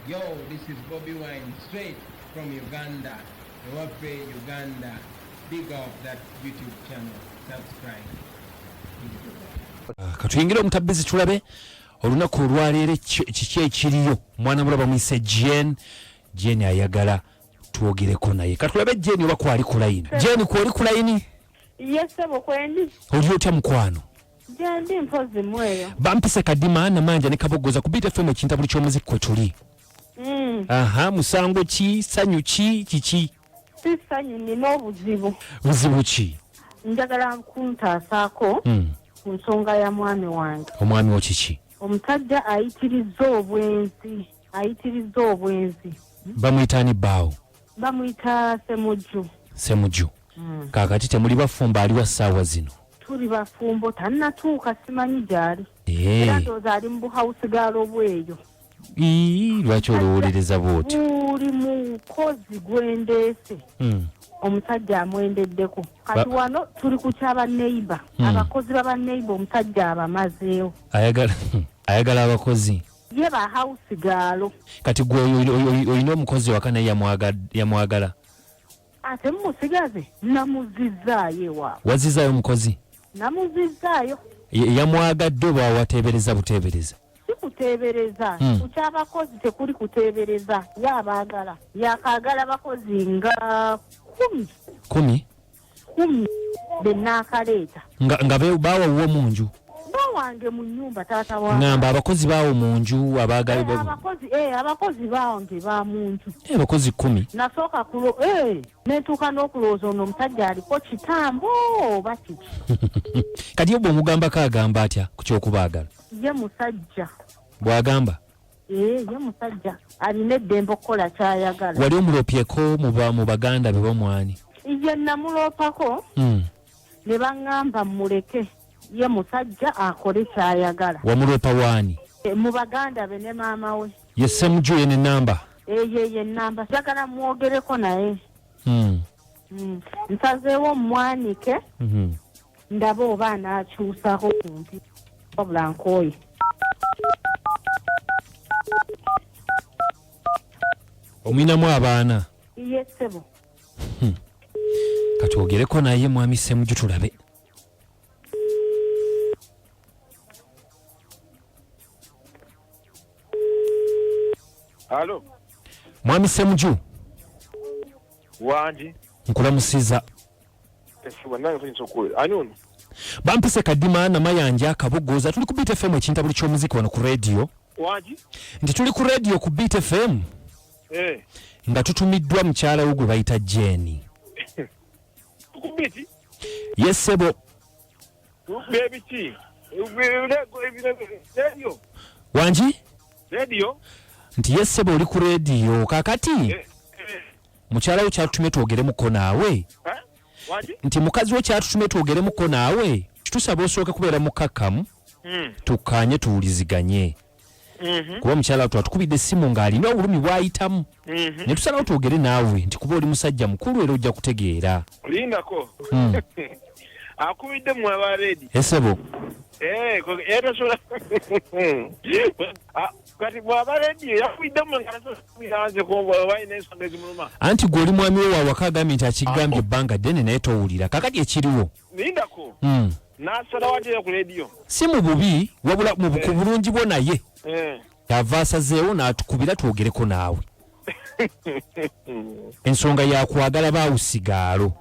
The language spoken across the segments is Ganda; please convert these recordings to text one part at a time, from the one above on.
Yo, this is Bobby Wine, straight from Uganda. Ewafe Uganda. Big up that YouTube channel. Subscribe. Katuyingira omutabizi tulabe olunaku olwaleero kiki ekiriyo mwana mulaba mwise Jane ayagala tuwogereko naye katulabe Jane oba kwali ku line. Jane kwoli ku line? Yes, sebo kwendi. Oli otya mukwano? Jandi mpozi mweyo. Bampise kadima na manja ne kabogoza ku Beat FM ekintabuli ky'omuziki kwe tuli. Aha, musango ki, sanyu ki, kiki? Si sanyu nina obuzibu. Buzibu ki? Njagala kuntasaako ku nsonga ya mwami wange. Omwami wo kiki? Omusajja ayitirizza obwenzi. Bamuyitaani bbaawo? Bamuyita Semujju. Kaakati temuli bafumba ali wa ssaawa zino? Tuli bafumbo tannatuuka simanyi gy'ali. Era ndowooza ali mu buhawusi gaalobweyo. Lwaki olowoolereza bw'oti? Buli mukozi gwendeese omusajja amwendeddeko. Kati wano tuli ku ky'abaneiba. Abakozi b'abaneiba omusajja abamazeewo. Ayagala abakozi? Ye bahawusi gaalo. Kati gwe olina omukozi waka naye yamwagala? Ate mumusigaze namuzizzaayo ewaabwe. Wazizzaayo omukozi? Namuzizzaayo. Yamwagadde oba wateebereza buteebereza? Si kuteebereza. Ku ky'abakozi tekuli kuteebereza. Yabaagala. Yakaagala abakozi nga 10. 10 bennaakaleeta. Nga baawa wo mu nju? Bawange mu nnyumba taata wange. Ngamba abakozi baawo mu nju abaagala. Abakozi bawange ba mu nju. Abakozi 10. Nasooka netuuka n'okulowooza ono omusajja aliko kitambo oba kiki. Kati obwo omugambako agamba atya ku ky'okubaagala? Ye musajja. Bw'agamba? Ye musajja alina eddembe okukola ky'ayagala. Wali omulopyeko mu baganda be bamwani? Ye namuloopako ne baŋŋamba muleke ye musajja akole ky'ayagala. Wamuloopa waani? Mu baganda be ne maama we. Ye Semujju ye n'ennamba? Ye nnamba. Njagala mwogereko naye. Nsazeewo mmwanike ndabe oba anaakyusaako kumpi wabula nkooye. Omwinamu abaana? Ye ssebo. Katwogereko naye mwami Semujju tulabe. Halo. Mwami Semujju. Wanji. Nkulamusiza. Esiwa nange fanyisa okuwulira. Ani ono? Bampise kadima na mayanja akabogoza tuli ku Beat FM ekintabuli ky'omuziki wano ku radio. Wanji? Nti tuli ku radio ku Beat FM. Nga tutumiddwa mukyala wo gwe bayita Jane. Ku Beat? Yes sebo. Baby chi. Radio. Wanji? Radio. Nti yes sebo oli ku radio kakati. Mukyala wo kyatutumye twogeremuko naawe. Wanji? Nti mukazi wo kyatutumye twogeremuko naawe. Tusaba osooka kubeera mukakkamu. Tukkaanye tuwuliziganye. Kuba mukyala wo tukubidde essimu ng'alina obulumi bw'ayitamu. Ne tusalawo twogere naawe nti kuba oli musajja mukulu era ojja kutegeera. Lindako. Akubidde mu abaledi. Esebo. Era sola. Kati bw'abaledi yakubidde mu ngalazo ko wayina ensonga ezimuluma. Anti gwe oli mwami we waawaka agambye nti akigambye ebbanga ddene naye towulira. Kakati ekiriwo. Lindako. N'asala watera ku radio. Si mu bubi wabula mu bulungi bwo naye. Yava asazeewo n'atukubira twogereko naawe. Ensonga yakwagala baawusigaalo.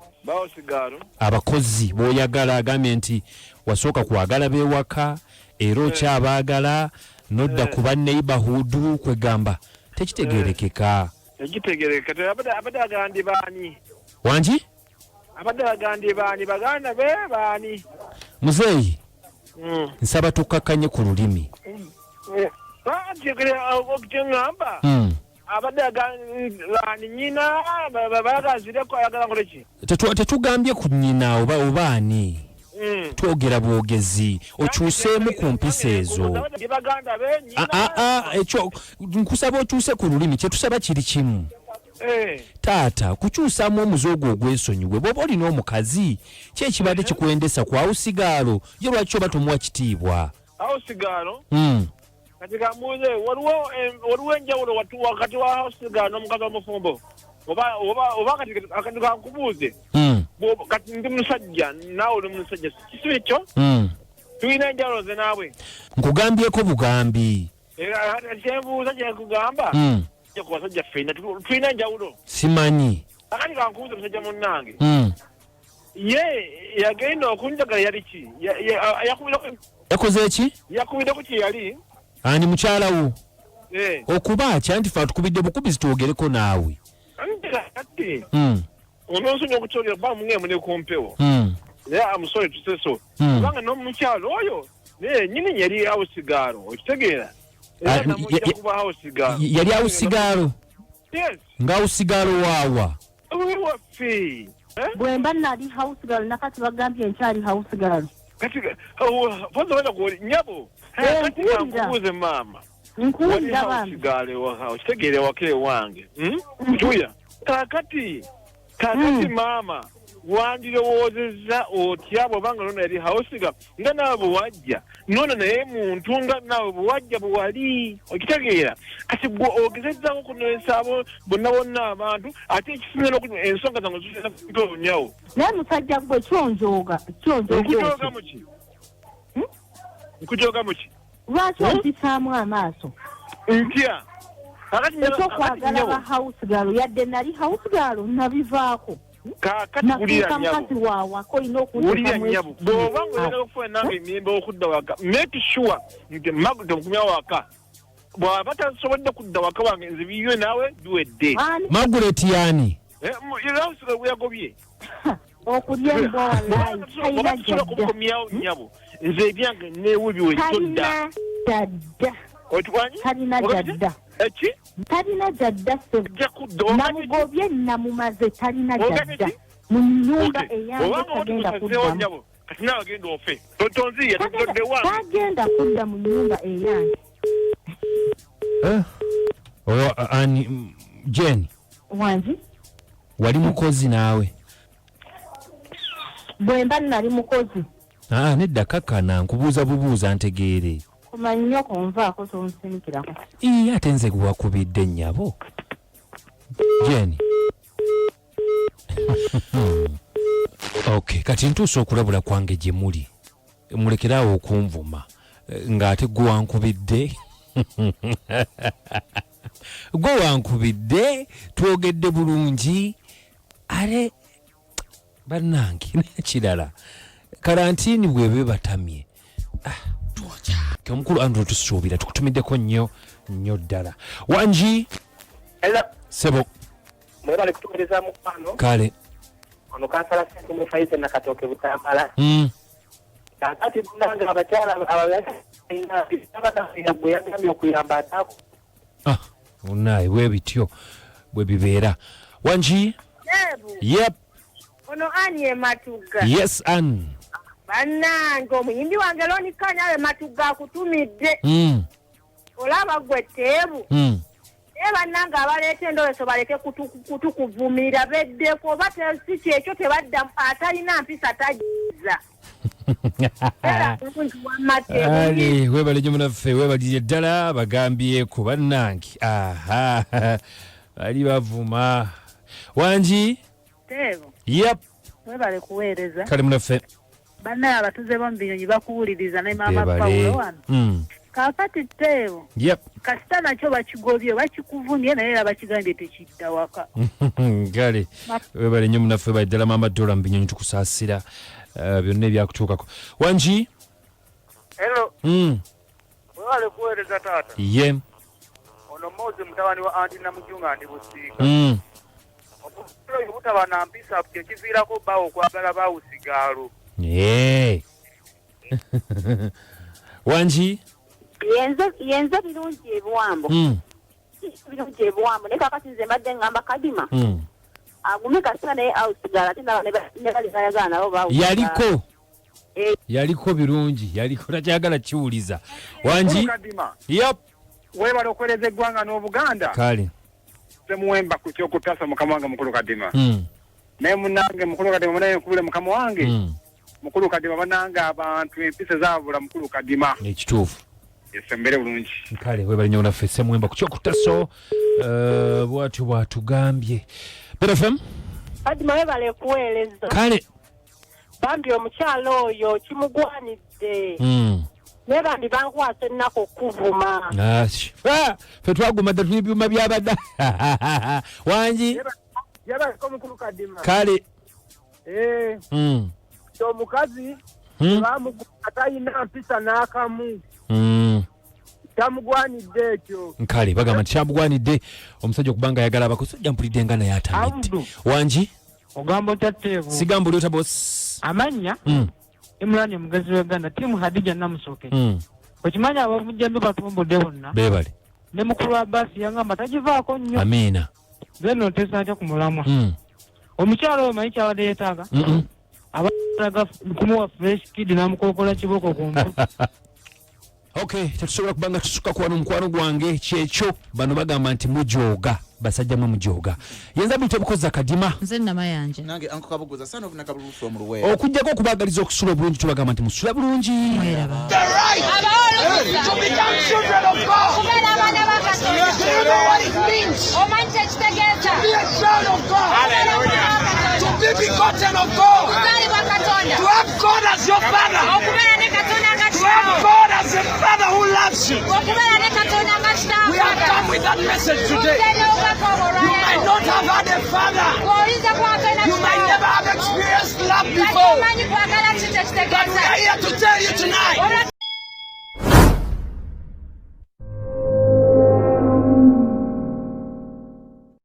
Abakozi b'oyagala agambye nti wasooka kwagala b'ewaka era okyabaagala nodda ku banneighborhood kwegamba tekitegeerekeka. Tekitegeerekeka abadde agandi baani? Wanji? Abadde agandi baani baganda be baani? Muzeeyi nsaba tukkakkanye ku lulimi. Okukyengamba abadde agandi nyina bagazireko ayagala nkole ki? Tetugambye ku nnyina oba ani. Twogera bwogezi okyuseemu ku mpisa ezo. Ekyo nkusaba okyuse ku lulimi kyetusaba kiri kimu. Taata kukyusaamu omuzoogo ogw'ensonyiwe bw'oba olina omukazi kyekibadde kikwendesa ku awusigaalo ye lwaki oba tomuwa kitiibwa? Awusigaalo? katika muze waliwo enjawulo wakati wa house n'omukazi w'omufumbo oba kati kankubuuze kati ndi musajja naawe oli musajja kisu ekyo tulina enjawulo ze naabwe nkugambyeko bugambi kyenbuuza kyenkugamba ku basajja ffenna tulina enjawulo simanyi akati kankubuuze musajja munnange ye yagenda okunjagala yali ki yakoze eki yakubiddeko kye yali ani mukyala wo okuba kya nti fe atukubidde bukubizi twogereko naawe kati ononsonyi okukyogera kuba mungemu ne kumpewo naye amusole tuseso kubanga n'omukyalo oyo naye nyini yali hawusigaalo okitegeera kuba hawusigaalo yali hawusigaalo nga hawusigaalo waawa waffe bwemba nali hawusigaalo nakati bagambye nkyali hawusigaalo kati poza nyabo kati kankubuuze maama nkuwulira hawusigaalo okitegeere wake wange tuya kakati maama wandirowoozezza otya bw'obanga nono yali hawusiga nga naawe bwe wajja nono naye muntu nga naawe bwe wajja bwe wali okitegeera kati gwe ogezezzaako okunoonyesa abo bonna abantu ate ekisinga ensonga zange zitoonyawo naye musajja gwe kyonjooga nkujooga muki lwaki ompisaamu amaaso ntya ekyokwagala ba hawusigaalo yadde nali hawusigaalo nabivaako kakati mukazi waawako olina wulira nnyabo bw'oba ngaoyagala okufuna nange emiyembe okudda waka make sure nti maguta okumya waka bw'aba tasobodde kudda waka wange nze biyo naawe biwedde maguleti yaani hawusigaalo bwe yagobye okulya embowalayi talina jadda kumukomyawo nnyabo nze ebyange neewubiwe sodda talina jadda eki talina jadda namugobye namumaze talina jadda mu nyumba eyange tagenda kuddamu kati naawe agenda ofe tonziya todde wange tagenda kudda mu nyumba eyange ani Jeni wangi wali mukozi naawe bwemba nali mukozi nedda kakkana nkubuuza bubuuza ntegeere kumanyi nnyo kunvaako tonsinikirako ate nze gwakubidde nnyabo Jeni okay kati ntuusa okulabula kwange gye muli mulekeraawo okunvuma ng'ate gwe wankubidde gwe wankubidde twogedde bulungi ale bannange nekirala karantiini bwebe batamye omukulu Andrew tusuubira tukutumiddeko nnyo ddala wanji sebo mwebale kutumereza mukwano kale ono kansala sente mufaize nakatoke butambala kakati bunanga abakyala abayaagwe yagambye okuyamba ataako unaye bwe bityo bwe bibeera wanji yep ono ani ematuga yes an bannange omuyimbi wange lonika nawe matuga akutumidde olaba gwe teebu naye bannange abaleeta endowooza baleke kutukuvumira beddeko oba si kyekyo tebadda atalina mpisa tagiza ali webale nyo munaffe webalire ddala bagambyeko bannange bali bavuma wanji teebu yep webale kuweereza kale munaffe bannaye abatuze bo mu binyonyi bakuwuliriza ne maama Pawulo wano kaakati teebu kasita nakyo bakigobye bakikuvumye naye era bakigambye tekidda waka kale webale nnyo munaffe bali ddala maama Dola mu binyonyi tukusaasira byonna ebyakutuukako wanji hello webale kuweereza taata ye ono Moze mutabani wa anti Namujunga ndi Busiika oyo butaba na mpisa kyekiviirako bawo okwagala bawusigaalo wanji yenze birungi ebiwambo birungi ebiwambo naye kakati nze mbadde ngamba kadima agume kasita naye awusigala ate ne bali bayagala nabo bawusigala yaliko birungi yaliko takyagala kiwuliza wanji yep webale okwereza eggwanga n'Obuganda kale temuwemba ku kyokutasa mukama wange mukulu Kadima naye munange mukulu Kadima munaye nkubule mukama wange mukulu Kadima banange abantu empisa zaabula mukulu Kadima ekituufu Yesembere bulungi. Kale webali nnyo naffe Ssemwemba ku kyokutaso bw'atyo tugambye. BFM? Kadima webale kuweereza. Kale. Bambi omukyalo oyo kimugwanidde. Ne bambi bankwasa ennaku okuvuma. Ffe twagumadde tuli byuma byabadda. Wangi? Yabaliko mukulu Kadima. Kale. Omukazi bamugula talina mpisa n'akamu. Kyamugwanidde ekyo. Kale bagamba nti kyamugwanidde omusajja okubanga ayagala abakosajja mpulidde nga naye atamidde. Wangi? Ogamba otatteewo. Sigamba oli ota boss. Amanya? Imulani omugezi w'Uganda tiimu Hadija Namusoke. Okimanya abamujjambe batumbudde bonna. Beebale. Ne mukulu wa baasi yangamba tagivaako nnyo. Amiina. Zeno otesa atya ku mulamwa. Omukyalo oyo manyi kyabadde yeetaaga? Abalaga kumuwa fresh kid n'amukokola kiboko kumbu. Okay, tetusobola kubanga tusuka ku wano mukwano gwange kyekyo bano bagamba nti mujooga basajja mu mujooga. Yenza bite bukoza Kadima. Nze namayanja. Nange anko kabuguza sana ofuna kabulu from Ruwe. Okujjako okubagaliza okusula bulungi tubagamba nti musula bulungi. Mweraba. To become children of God. Do you know what it means? To be a child of God. Hallelujah. To be begotten of God. To have God as your father. To have God as a father who loves you. We have come with that message today. You might not have had a father. You might